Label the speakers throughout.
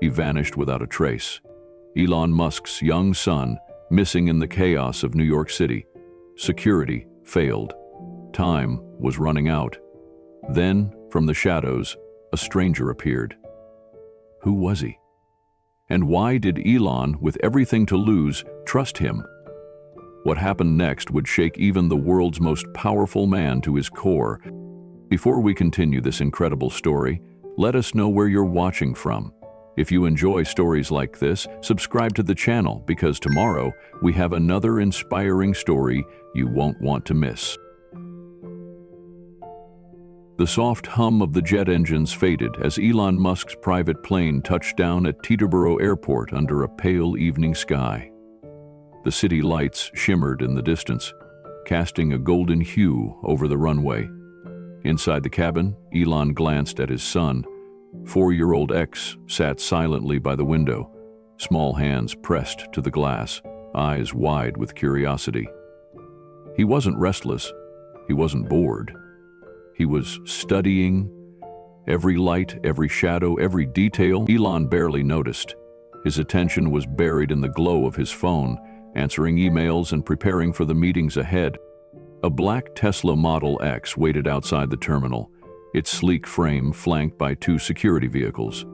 Speaker 1: He vanished without a trace. Elon Musk's young son, missing in the chaos of New York City. Security failed. Time was running out. Then, from the shadows, a stranger appeared. Who was he? And why did Elon, with everything to lose, trust him? What happened next would shake even the world's most powerful man to his core. Before we continue this incredible story, let us know where you're watching from. If you enjoy stories like this, subscribe to the channel because tomorrow we have another inspiring story you won't want to miss. The soft hum of the jet engines faded as Elon Musk's private plane touched down at Teterboro Airport under a pale evening sky. The city lights shimmered in the distance, casting a golden hue over the runway. Inside the cabin, Elon glanced at his son. 4-year-old X sat silently by the window, small hands pressed to the glass, eyes wide with curiosity. He wasn't restless. He wasn't bored. He was studying. Every light, every shadow, every detail Elon barely noticed. His attention was buried in the glow of his phone, answering emails and preparing for the meetings ahead. A black Tesla Model X waited outside the terminal, its sleek frame flanked by 2 security vehicles.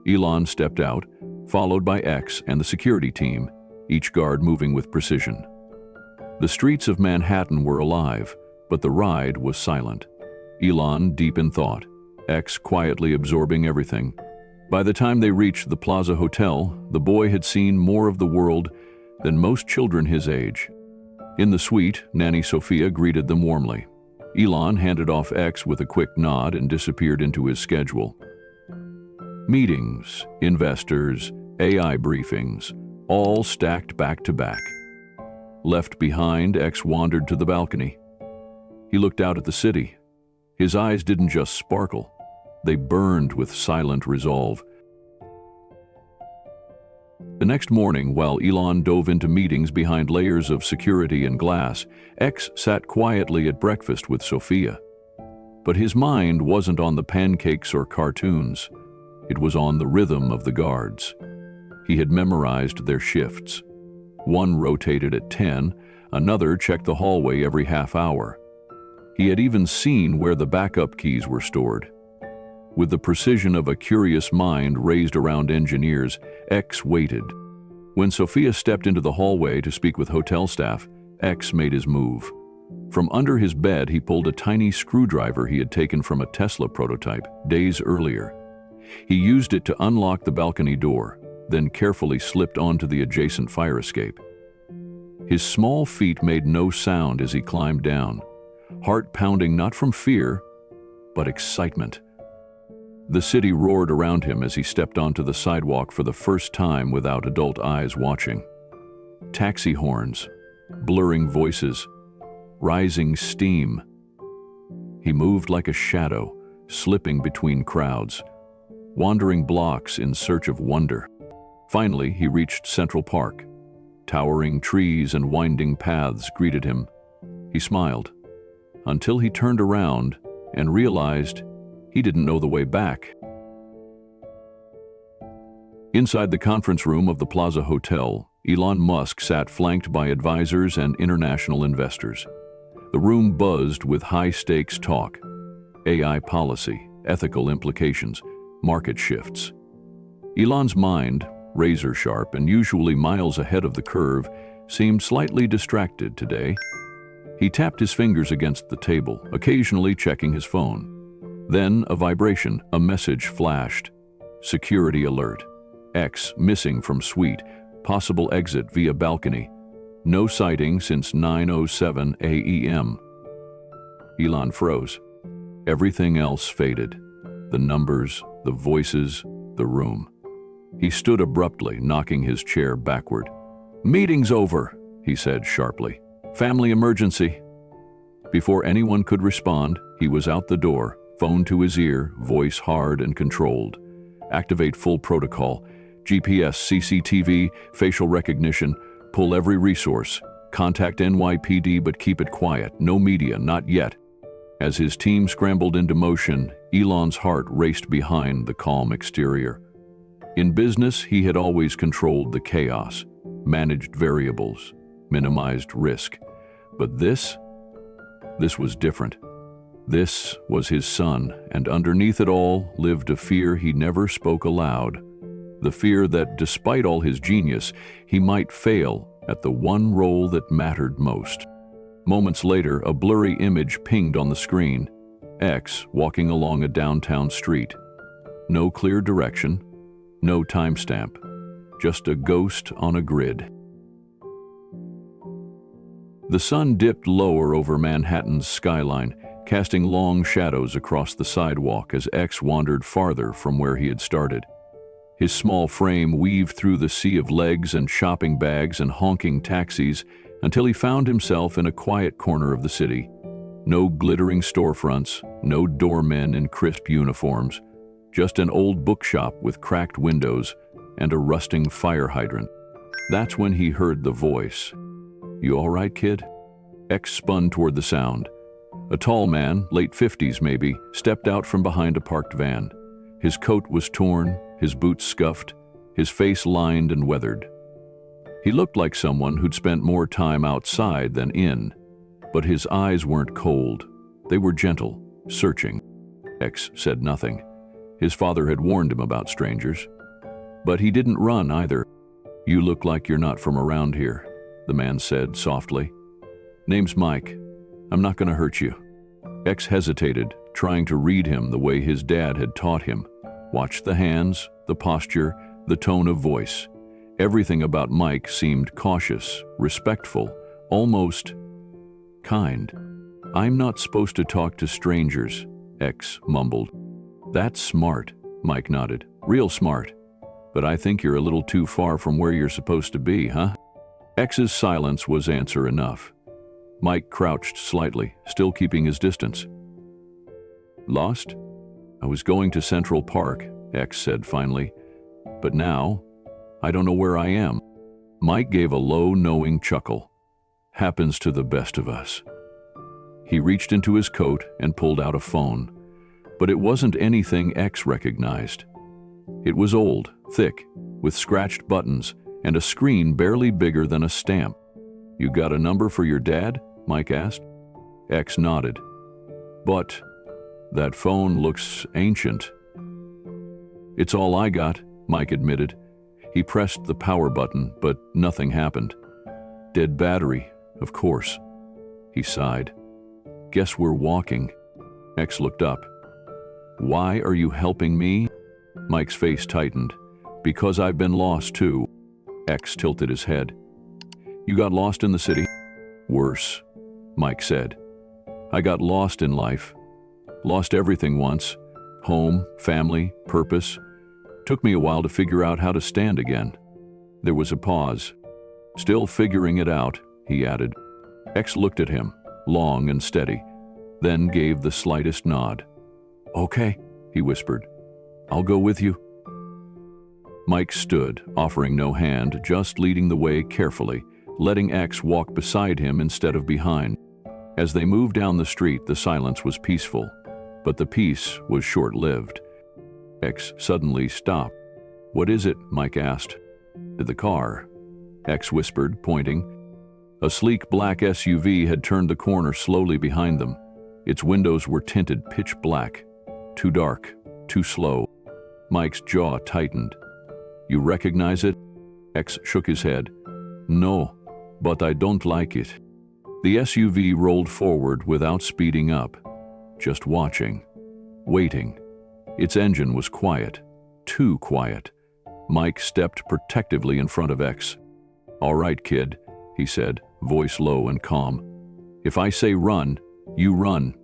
Speaker 1: Elon stepped out, followed by X and the security team, each guard moving with precision. The streets of Manhattan were alive, but the ride was silent. Elon deep in thought, X quietly absorbing everything. By the time they reached the Plaza Hotel, the boy had seen more of the world than most children his age. In the suite, Nanny Sophia greeted them warmly. Elon handed off X with a quick nod and disappeared into his schedule. Meetings, investors, AI briefings, all stacked back to back. Left behind, X wandered to the balcony. He looked out at the city. His eyes didn't just sparkle, they burned with silent resolve. The next morning, while Elon dove into meetings behind layers of security and glass, X sat quietly at breakfast with Sophia. But his mind wasn't on the pancakes or cartoons. It was on the rhythm of the guards. He had memorized their shifts. One rotated at 10, another checked the hallway every half hour. He had even seen where the backup keys were stored. With the precision of a curious mind raised around engineers, X waited. When Sophia stepped into the hallway to speak with hotel staff, X made his move. From under his bed, he pulled a tiny screwdriver he had taken from a Tesla prototype days earlier. He used it to unlock the balcony door, then carefully slipped onto the adjacent fire escape. His small feet made no sound as he climbed down, heart pounding not from fear, but excitement. The city roared around him as he stepped onto the sidewalk for the first time without adult eyes watching. Taxi horns, blurring voices, rising steam. He moved like a shadow, slipping between crowds, wandering blocks in search of wonder. Finally, he reached Central Park. Towering trees and winding paths greeted him. He smiled, until he turned around and realized he didn't know the way back. Inside the conference room of the Plaza Hotel, Elon Musk sat flanked by advisors and international investors. The room buzzed with high-stakes talk: AI policy, ethical implications, market shifts. Elon's mind, razor-sharp and usually miles ahead of the curve, seemed slightly distracted today. He tapped his fingers against the table, occasionally checking his phone. Then a vibration, a message flashed. Security alert. X missing from suite. Possible exit via balcony. No sighting since 9:07 a.m. Elon froze. Everything else faded. The numbers, the voices, the room. He stood abruptly, knocking his chair backward. "Meeting's over," he said sharply. "Family emergency." Before anyone could respond, he was out the door, phone to his ear, voice hard and controlled. Activate full protocol. GPS, CCTV, facial recognition. Pull every resource. Contact NYPD, but keep it quiet. No media, not yet. As his team scrambled into motion, Elon's heart raced behind the calm exterior. In business, he had always controlled the chaos, managed variables, minimized risk. But this was different. This was his son, and underneath it all lived a fear he never spoke aloud. The fear that, despite all his genius, he might fail at the one role that mattered most. Moments later, a blurry image pinged on the screen. X walking along a downtown street. No clear direction, no timestamp, just a ghost on a grid. The sun dipped lower over Manhattan's skyline, casting long shadows across the sidewalk as X wandered farther from where he had started. His small frame weaved through the sea of legs and shopping bags and honking taxis until he found himself in a quiet corner of the city. No glittering storefronts, no doormen in crisp uniforms, just an old bookshop with cracked windows and a rusting fire hydrant. That's when he heard the voice. "You all right, kid?" X spun toward the sound. A tall man, late 50s maybe, stepped out from behind a parked van. His coat was torn, his boots scuffed, his face lined and weathered. He looked like someone who'd spent more time outside than in, but his eyes weren't cold. They were gentle, searching. X said nothing. His father had warned him about strangers. But he didn't run either. "You look like you're not from around here," the man said softly. "Name's Mike. I'm not going to hurt you." X hesitated, trying to read him the way his dad had taught him. Watch the hands, the posture, the tone of voice. Everything about Mike seemed cautious, respectful, almost kind. "I'm not supposed to talk to strangers," X mumbled. "That's smart," Mike nodded. "Real smart. But I think you're a little too far from where you're supposed to be, huh?" X's silence was answer enough. Mike crouched slightly, still keeping his distance. "Lost? I was going to Central Park," X said finally. "But now, I don't know where I am." Mike gave a low, knowing chuckle. "Happens to the best of us." He reached into his coat and pulled out a phone. But it wasn't anything X recognized. It was old, thick, with scratched buttons and a screen barely bigger than a stamp. "You got a number for your dad?" Mike asked. X nodded. "But that phone looks ancient." "It's all I got," Mike admitted. He pressed the power button, but nothing happened. "Dead battery, of course." He sighed. "Guess we're walking." X looked up. "Why are you helping me?" Mike's face tightened. "Because I've been lost too." X tilted his head. "You got lost in the city?" "Worse," Mike said. "I got lost in life. Lost everything once. Home, family, purpose. Took me a while to figure out how to stand again." There was a pause. "Still figuring it out," he added. X looked at him, long and steady, then gave the slightest nod. "Okay," he whispered. "I'll go with you." Mike stood, offering no hand, just leading the way carefully, letting X walk beside him instead of behind. As they moved down the street, the silence was peaceful, but the peace was short-lived. X suddenly stopped. "What is it?" Mike asked. "The car," X whispered, pointing. A sleek black SUV had turned the corner slowly behind them. Its windows were tinted pitch black. Too dark, too slow. Mike's jaw tightened. "You recognize it?" X shook his head. "No, but I don't like it." The SUV rolled forward without speeding up, just watching, waiting. Its engine was quiet, too quiet. Mike stepped protectively in front of X. "All right, kid," he said, voice low and calm. "If I say run, you run.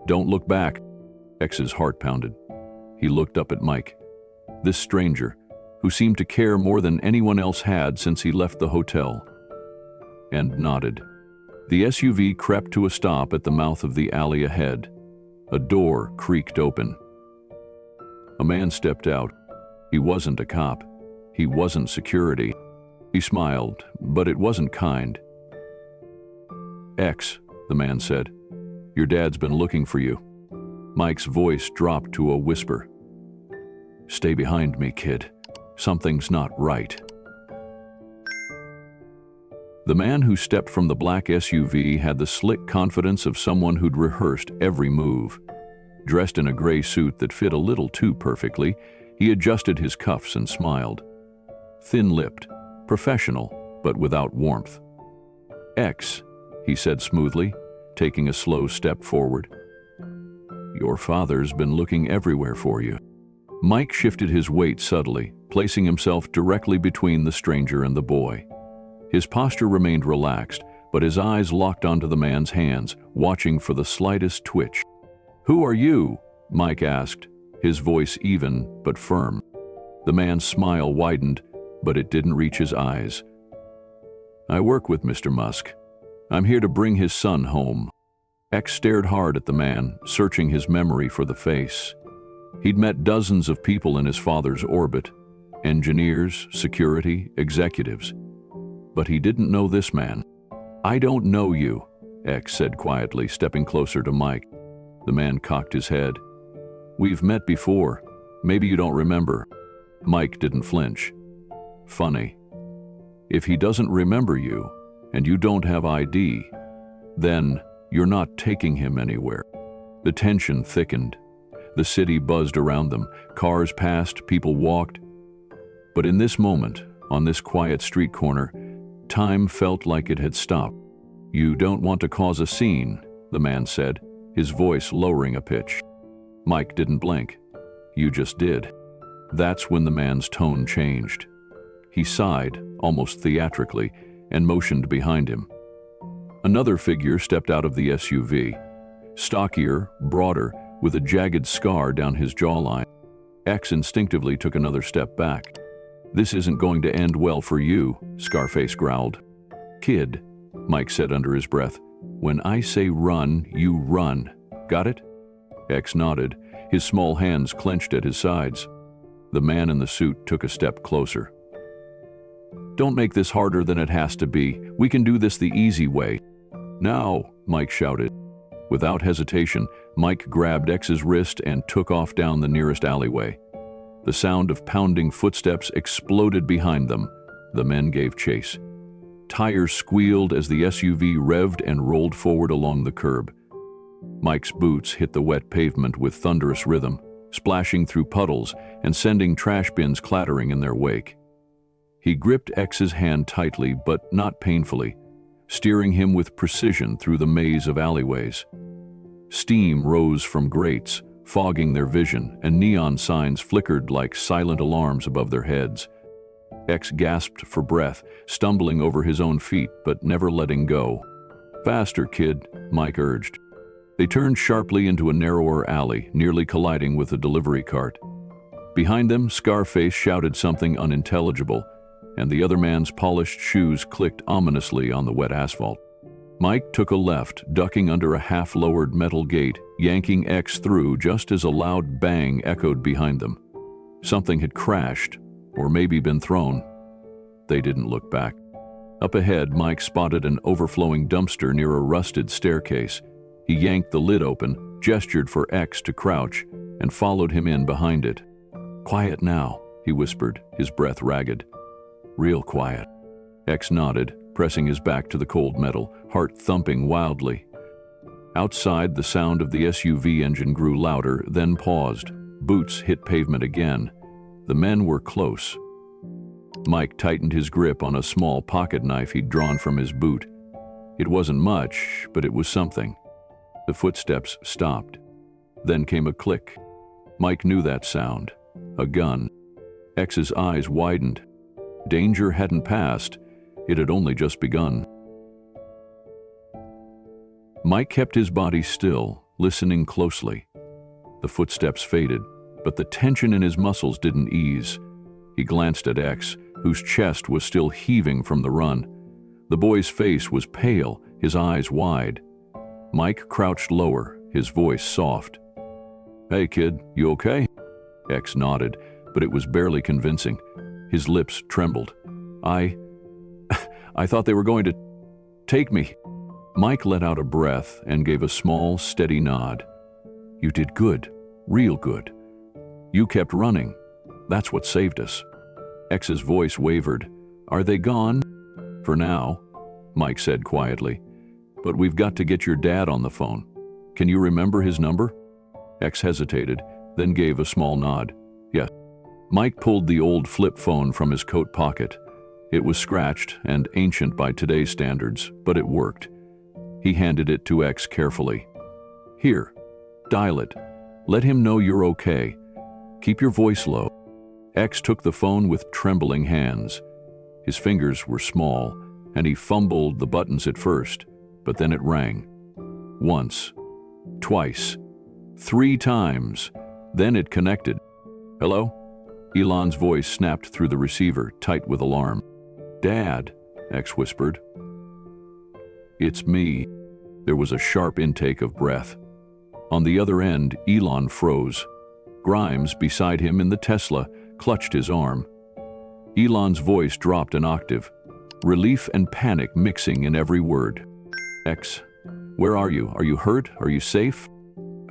Speaker 1: Don't look back." X's heart pounded. He looked up at Mike. This stranger, who seemed to care more than anyone else had since he left the hotel, and nodded. The SUV crept to a stop at the mouth of the alley ahead. A door creaked open. A man stepped out. He wasn't a cop. He wasn't security. He smiled, but it wasn't kind. "X," the man said, "your dad's been looking for you." Mike's voice dropped to a whisper. "Stay behind me, kid," Something's not right. The man who stepped from the black SUV had the slick confidence of someone who'd rehearsed every move. Dressed in a gray suit that fit a little too perfectly, he adjusted his cuffs and smiled. Thin-lipped, professional, but without warmth. "X," he said smoothly, taking a slow step forward. "Your father's been looking everywhere for you." Mike shifted his weight subtly, placing himself directly between the stranger and the boy. His posture remained relaxed, but his eyes locked onto the man's hands, watching for the slightest twitch. "Who are you?" Mike asked, his voice even but firm. The man's smile widened, but it didn't reach his eyes. "I work with Mr. Musk. I'm here to bring his son home." X stared hard at the man, searching his memory for the face. He'd met dozens of people in his father's orbit, engineers, security, executives. But he didn't know this man. "I don't know you," X said quietly, stepping closer to Mike. The man cocked his head. "We've met before. Maybe you don't remember." Mike didn't flinch. "Funny. If he doesn't remember you, and you don't have ID, then you're not taking him anywhere." The tension thickened. The city buzzed around them. Cars passed, people walked. But in this moment, on this quiet street corner, time felt like it had stopped. "You don't want to cause a scene," the man said, his voice lowering a pitch. Mike didn't blink. "You just did." That's when the man's tone changed. He sighed, almost theatrically, and motioned behind him. Another figure stepped out of the SUV. Stockier, broader, with a jagged scar down his jawline. X instinctively took another step back. "This isn't going to end well for you," Scarface growled. "Kid," Mike said under his breath, "when I say run, you run. Got it?" X nodded, his small hands clenched at his sides. The man in the suit took a step closer. "Don't make this harder than it has to be. We can do this the easy way." "Now," Mike shouted. Without hesitation, Mike grabbed X's wrist and took off down the nearest alleyway. The sound of pounding footsteps exploded behind them. The men gave chase. Tires squealed as the SUV revved and rolled forward along the curb. Mike's boots hit the wet pavement with thunderous rhythm, splashing through puddles and sending trash bins clattering in their wake. He gripped X's hand tightly, but not painfully, steering him with precision through the maze of alleyways. Steam rose from grates, fogging their vision, and neon signs flickered like silent alarms above their heads. X gasped for breath, stumbling over his own feet, but never letting go. "Faster, kid," Mike urged. They turned sharply into a narrower alley, nearly colliding with a delivery cart. Behind them, Scarface shouted something unintelligible, and the other man's polished shoes clicked ominously on the wet asphalt. Mike took a left, ducking under a half-lowered metal gate, yanking X through just as a loud bang echoed behind them. Something had crashed, or maybe been thrown. They didn't look back. Up ahead, Mike spotted an overflowing dumpster near a rusted staircase. He yanked the lid open, gestured for X to crouch, and followed him in behind it. "Quiet now," he whispered, his breath ragged. "Real quiet." X nodded, pressing his back to the cold metal, heart thumping wildly. Outside, the sound of the SUV engine grew louder, then paused. Boots hit pavement again. The men were close. Mike tightened his grip on a small pocket knife he'd drawn from his boot. It wasn't much, but it was something. The footsteps stopped. Then came a click. Mike knew that sound. A gun. X's eyes widened. Danger hadn't passed. It had only just begun. Mike kept his body still, listening closely. The footsteps faded, but the tension in his muscles didn't ease. He glanced at X, whose chest was still heaving from the run. The boy's face was pale, his eyes wide. Mike crouched lower, his voice soft. "Hey, kid, you okay?" X nodded, but it was barely convincing. His lips trembled. I thought they were going to take me." Mike let out a breath and gave a small, steady nod. "You did good, real good. You kept running. That's what saved us." X's voice wavered. Are they gone? For now, Mike said quietly. But we've got to get your dad on the phone. Can you remember his number? X hesitated, then gave a small nod. Yes. Mike pulled the old flip phone from his coat pocket. It was scratched and ancient by today's standards, but it worked. He handed it to X carefully. Here, dial it. Let him know you're okay. Keep your voice low. X took the phone with trembling hands. His fingers were small, and he fumbled the buttons at first, but then it rang. Once, twice, 3 times. Then it connected. Hello? Elon's voice snapped through the receiver, tight with alarm. Dad, X whispered. It's me. There was a sharp intake of breath. On the other end, Elon froze. Grimes, beside him in the Tesla, clutched his arm. Elon's voice dropped an octave, relief and panic mixing in every word. X, where are you? Are you hurt? Are you safe?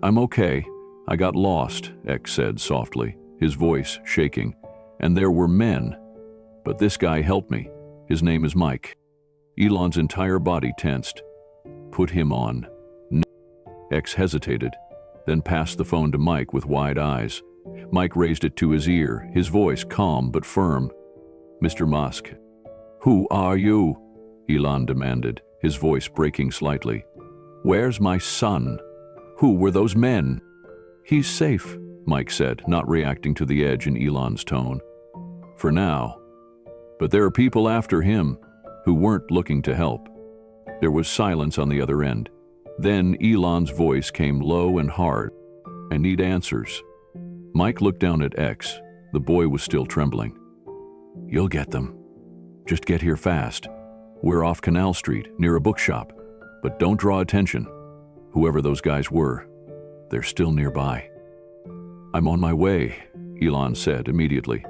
Speaker 1: I'm okay. I got lost, X said softly, his voice shaking. And there were men. But this guy helped me. His name is Mike. Elon's entire body tensed. Put him on. No. X hesitated, then passed the phone to Mike with wide eyes. Mike raised it to his ear, his voice calm but firm. Mr. Musk. Who are you? Elon demanded, his voice breaking slightly. Where's my son? Who were those men? He's safe, Mike said, not reacting to the edge in Elon's tone. For now. But there are people after him who weren't looking to help. There was silence on the other end. Then Elon's voice came low and hard. I need answers. Mike looked down at X. The boy was still trembling. You'll get them. Just get here fast. We're off Canal Street, near a bookshop. But don't draw attention. Whoever those guys were, they're still nearby. I'm on my way, Elon said immediately.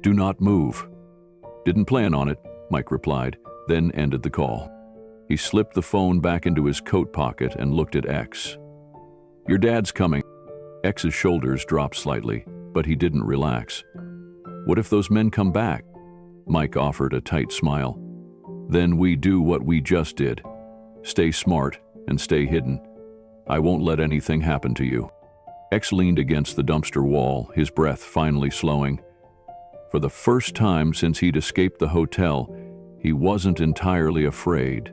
Speaker 1: Do not move. Didn't plan on it, Mike replied, then ended the call. He slipped the phone back into his coat pocket and looked at X. Your dad's coming. X's shoulders dropped slightly, but he didn't relax. What if those men come back? Mike offered a tight smile. Then we do what we just did. Stay smart and stay hidden. I won't let anything happen to you. X leaned against the dumpster wall, his breath finally slowing. For the first time since he'd escaped the hotel, he wasn't entirely afraid.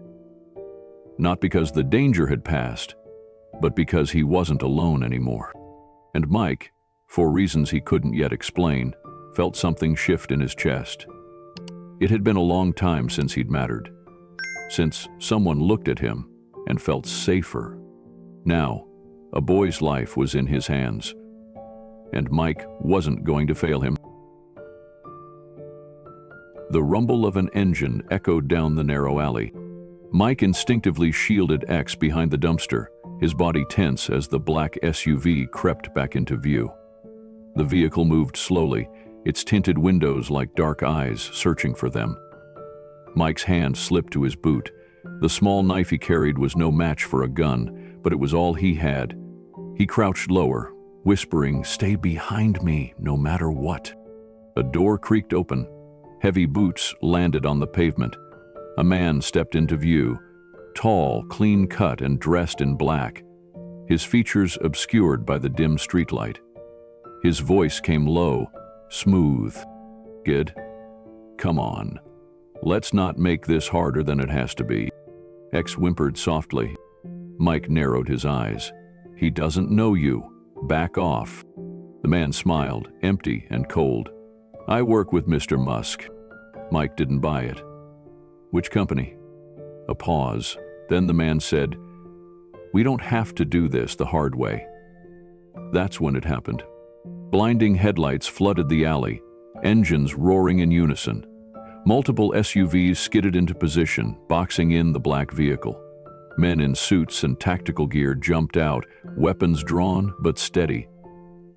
Speaker 1: Not because the danger had passed, but because he wasn't alone anymore. And Mike, for reasons he couldn't yet explain, felt something shift in his chest. It had been a long time since he'd mattered, since someone looked at him and felt safer. Now, a boy's life was in his hands, and Mike wasn't going to fail him. The rumble of an engine echoed down the narrow alley. Mike instinctively shielded X behind the dumpster, his body tense as the black SUV crept back into view. The vehicle moved slowly, its tinted windows like dark eyes searching for them. Mike's hand slipped to his boot. The small knife he carried was no match for a gun, but it was all he had. He crouched lower, whispering, "Stay behind me, no matter what." A door creaked open. Heavy boots landed on the pavement. A man stepped into view, tall, clean-cut, and dressed in black, his features obscured by the dim streetlight. His voice came low, smooth. "Kid, come on. Let's not make this harder than it has to be." X whimpered softly. Mike narrowed his eyes. "He doesn't know you. Back off." The man smiled, empty and cold. "I work with Mr. Musk." Mike didn't buy it. "Which company?" A pause. Then the man said, "We don't have to do this the hard way." That's when it happened. Blinding headlights flooded the alley, engines roaring in unison. Multiple SUVs skidded into position, boxing in the black vehicle. Men in suits and tactical gear jumped out, weapons drawn but steady.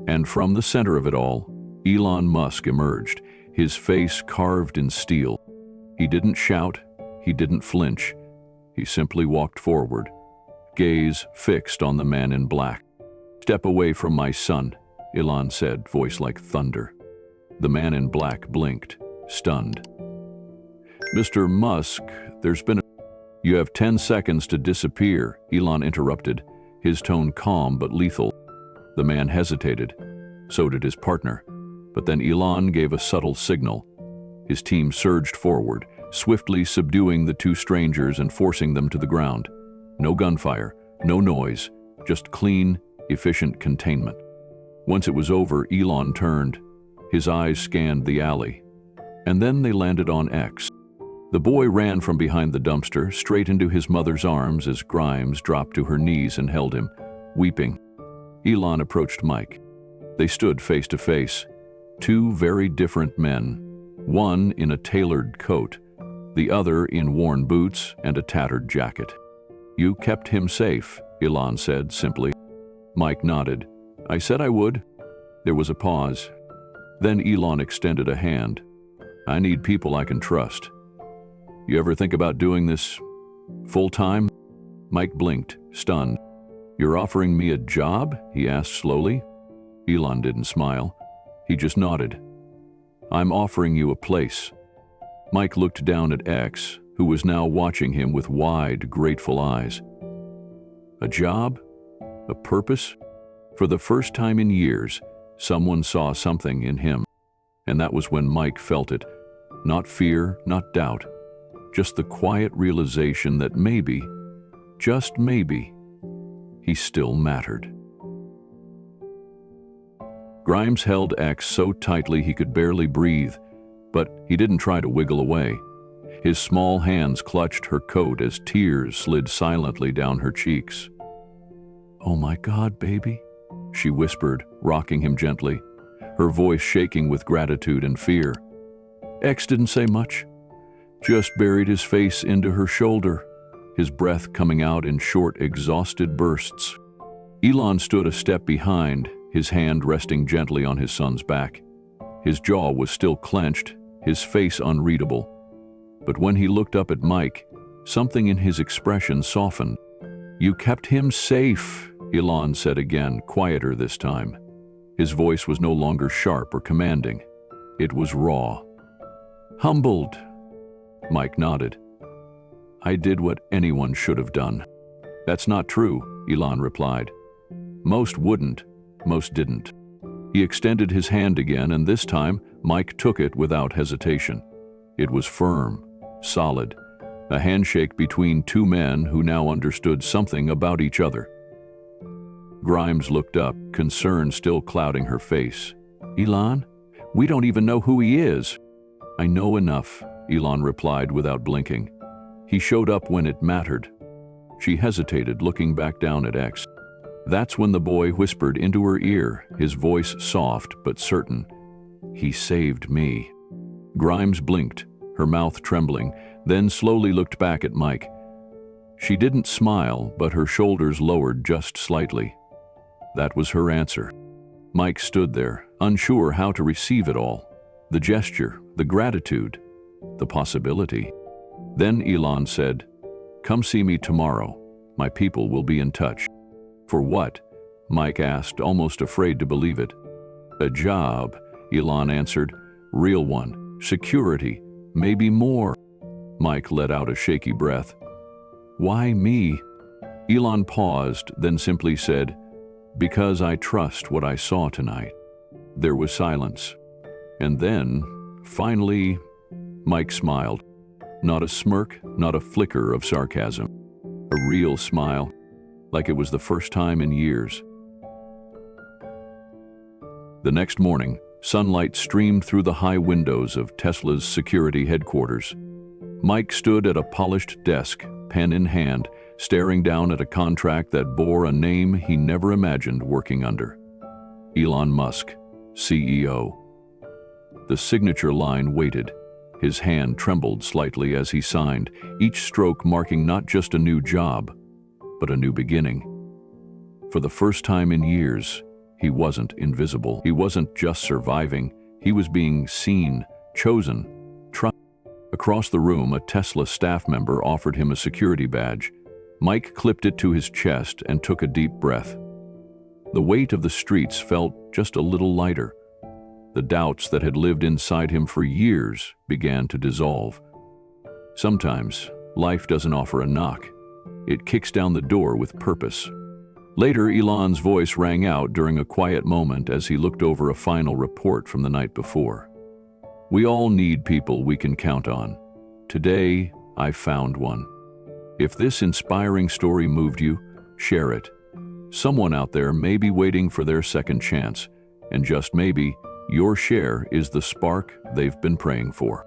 Speaker 1: And from the center of it all, Elon Musk emerged, his face carved in steel. He didn't shout, he didn't flinch. He simply walked forward, gaze fixed on the man in black. "Step away from my son," Elon said, voice like thunder. The man in black blinked, stunned. "Mr. Musk, there's been a—" "You have 10 seconds to disappear," Elon interrupted, his tone calm but lethal. The man hesitated. So did his partner. But then Elon gave a subtle signal. His team surged forward, swiftly subduing the two strangers and forcing them to the ground. No gunfire, no noise, just clean, efficient containment. Once it was over, Elon turned. His eyes scanned the alley. And then they landed on X. The boy ran from behind the dumpster, straight into his mother's arms as Grimes dropped to her knees and held him, weeping. Elon approached Mike. They stood face to face, two very different men, one in a tailored coat, the other in worn boots and a tattered jacket. "You kept him safe," Elon said simply. Mike nodded. "I said I would." There was a pause. Then Elon extended a hand. "I need people I can trust. You ever think about doing this full-time?" Mike blinked, stunned. "You're offering me a job?" he asked slowly. Elon didn't smile. He just nodded. "I'm offering you a place." Mike looked down at X, who was now watching him with wide, grateful eyes. A job? A purpose? For the first time in years, someone saw something in him. And that was when Mike felt it. Not fear, not doubt. Just the quiet realization that maybe, just maybe, he still mattered. Grimes held X so tightly he could barely breathe, but he didn't try to wiggle away. His small hands clutched her coat as tears slid silently down her cheeks. "Oh my God, baby," she whispered, rocking him gently, her voice shaking with gratitude and fear. X didn't say much, just buried his face into her shoulder, his breath coming out in short, exhausted bursts. Elon stood a step behind, his hand resting gently on his son's back. His jaw was still clenched, his face unreadable. But when he looked up at Mike, something in his expression softened. "You kept him safe," Elon said again, quieter this time. His voice was no longer sharp or commanding. It was raw. "Humbled." Mike nodded. "I did what anyone should have done." "That's not true," Elon replied. "Most wouldn't, most didn't." He extended his hand again, and this time Mike took it without hesitation. It was firm, solid, a handshake between two men who now understood something about each other. Grimes looked up, concern still clouding her face. "Elon, we don't even know who he is." "I know enough," Elon replied without blinking. "He showed up when it mattered." She hesitated, looking back down at X. That's when the boy whispered into her ear, his voice soft but certain. "He saved me." Grimes blinked, her mouth trembling, then slowly looked back at Mike. She didn't smile, but her shoulders lowered just slightly. That was her answer. Mike stood there, unsure how to receive it all. The gesture, the gratitude, the possibility. Then Elon said, "Come see me tomorrow. My people will be in touch." "For what?" Mike asked, almost afraid to believe it. "A job," Elon answered. "Real one. Security. Maybe more." Mike let out a shaky breath. "Why me?" Elon paused, then simply said, "Because I trust what I saw tonight." There was silence. And then, finally, Mike smiled. Not a smirk, not a flicker of sarcasm. A real smile, like it was the first time in years. The next morning, sunlight streamed through the high windows of Tesla's security headquarters. Mike stood at a polished desk, pen in hand, staring down at a contract that bore a name he never imagined working under. Elon Musk, CEO. The signature line waited. His hand trembled slightly as he signed, each stroke marking not just a new job, but a new beginning. For the first time in years, he wasn't invisible. He wasn't just surviving. He was being seen, chosen, trusted. Across the room, a Tesla staff member offered him a security badge. Mike clipped it to his chest and took a deep breath. The weight of the streets felt just a little lighter. The doubts that had lived inside him for years began to dissolve. Sometimes, life doesn't offer a knock. It kicks down the door with purpose. Later, Elon's voice rang out during a quiet moment as he looked over a final report from the night before. We all need people we can count on. Today, I found one. If this inspiring story moved you, share it. Someone out there may be waiting for their second chance, and just maybe, your share is the spark they've been praying for.